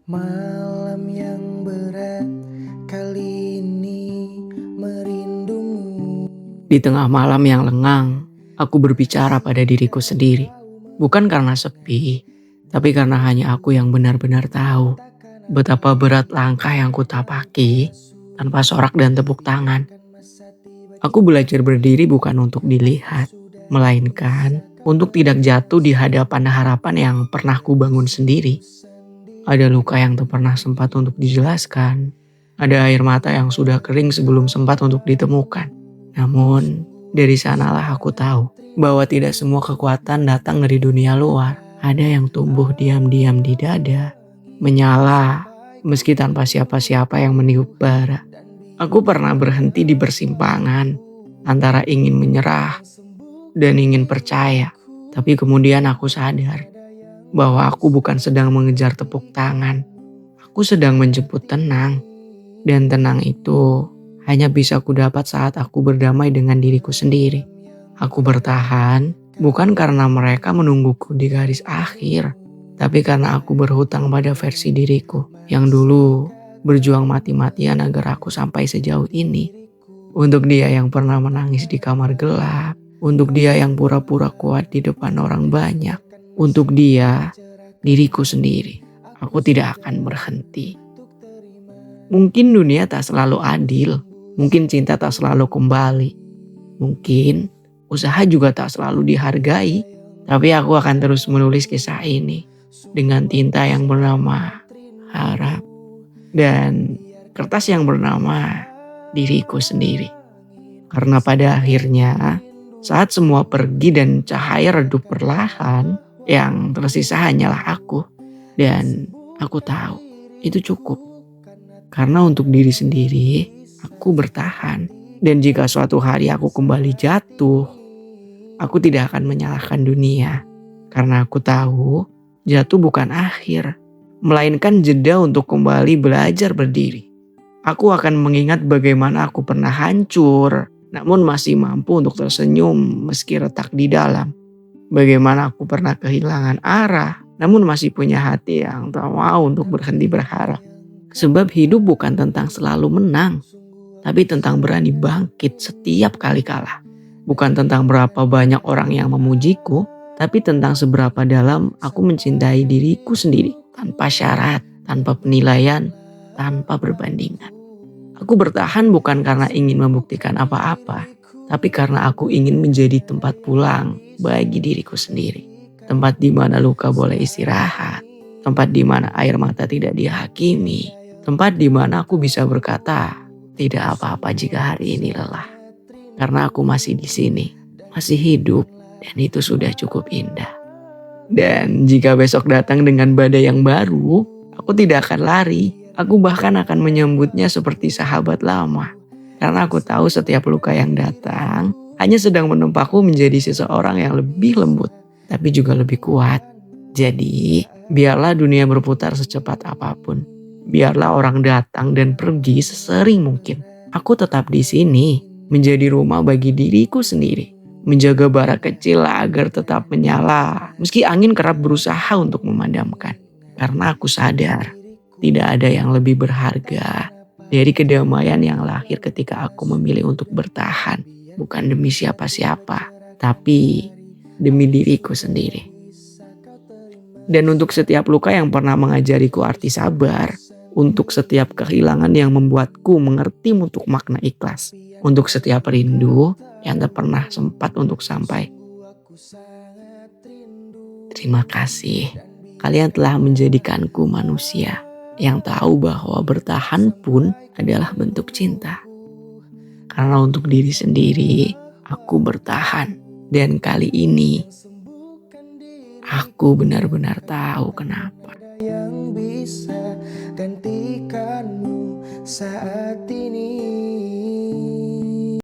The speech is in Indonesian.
Malam yang berat kali ini merindumu. Di tengah malam yang lengang, aku berbicara pada diriku sendiri. Bukan karena sepi, tapi karena hanya aku yang benar-benar tahu betapa berat langkah yang kutapaki tanpa sorak dan tepuk tangan. Aku belajar berdiri bukan untuk dilihat, melainkan untuk tidak jatuh di hadapan harapan yang pernah kubangun sendiri. Ada luka yang tak pernah sempat untuk dijelaskan. Ada air mata yang sudah kering sebelum sempat untuk ditemukan. Namun, dari sanalah aku tahu bahwa tidak semua kekuatan datang dari dunia luar. Ada yang tumbuh diam-diam di dada, menyala, meski tanpa siapa-siapa yang meniup bara. Aku pernah berhenti di persimpangan antara ingin menyerah dan ingin percaya. Tapi kemudian aku sadar bahwa aku bukan sedang mengejar tepuk tangan. Aku sedang menjemput tenang. Dan tenang itu hanya bisa kudapat saat aku berdamai dengan diriku sendiri. Aku bertahan bukan karena mereka menungguku di garis akhir, tapi karena aku berhutang pada versi diriku yang dulu berjuang mati-matian agar aku sampai sejauh ini. Untuk dia yang pernah menangis di kamar gelap, untuk dia yang pura-pura kuat di depan orang banyak, untuk dia, diriku sendiri, aku tidak akan berhenti. Mungkin dunia tak selalu adil, mungkin cinta tak selalu kembali, mungkin usaha juga tak selalu dihargai, tapi aku akan terus menulis kisah ini dengan tinta yang bernama harap dan kertas yang bernama diriku sendiri. Karena pada akhirnya saat semua pergi dan cahaya redup perlahan, yang tersisa hanyalah aku. Dan aku tahu itu cukup. Karena untuk diri sendiri, aku bertahan. Dan jika suatu hari aku kembali jatuh, aku tidak akan menyalahkan dunia. Karena aku tahu jatuh bukan akhir, melainkan jeda untuk kembali belajar berdiri. Aku akan mengingat bagaimana aku pernah hancur, namun masih mampu untuk tersenyum meski retak di dalam. Bagaimana aku pernah kehilangan arah, namun masih punya hati yang tak mau untuk berhenti berharap. Sebab hidup bukan tentang selalu menang, tapi tentang berani bangkit setiap kali kalah. Bukan tentang berapa banyak orang yang memujiku, tapi tentang seberapa dalam aku mencintai diriku sendiri. Tanpa syarat, tanpa penilaian, tanpa perbandingan. Aku bertahan bukan karena ingin membuktikan apa-apa, tapi karena aku ingin menjadi tempat pulang bagi diriku sendiri. Tempat di mana luka boleh istirahat, tempat di mana air mata tidak dihakimi, tempat di mana aku bisa berkata, tidak apa-apa jika hari ini lelah. Karena aku masih di sini, masih hidup, dan itu sudah cukup indah. Dan jika besok datang dengan badai yang baru, aku tidak akan lari. Aku bahkan akan menyambutnya seperti sahabat lama. Karena aku tahu setiap luka yang datang hanya sedang menempahku menjadi seseorang yang lebih lembut, tapi juga lebih kuat. Jadi, biarlah dunia berputar secepat apapun. Biarlah orang datang dan pergi sesering mungkin. Aku tetap di sini, menjadi rumah bagi diriku sendiri. Menjaga bara kecil agar tetap menyala, meski angin kerap berusaha untuk memadamkan. Karena aku sadar, tidak ada yang lebih berharga dari kedamaian yang lahir ketika aku memilih untuk bertahan. Bukan demi siapa-siapa, tapi demi diriku sendiri. Dan untuk setiap luka yang pernah mengajariku arti sabar, untuk setiap kehilangan yang membuatku mengerti untuk makna ikhlas, untuk setiap rindu yang tak pernah sempat untuk sampai. Terima kasih, kalian telah menjadikanku manusia yang tahu bahwa bertahan pun adalah bentuk cinta. Karena untuk diri sendiri, aku bertahan. Dan kali ini, aku benar-benar tahu kenapa. Yang bisa gantikanmu saat ini.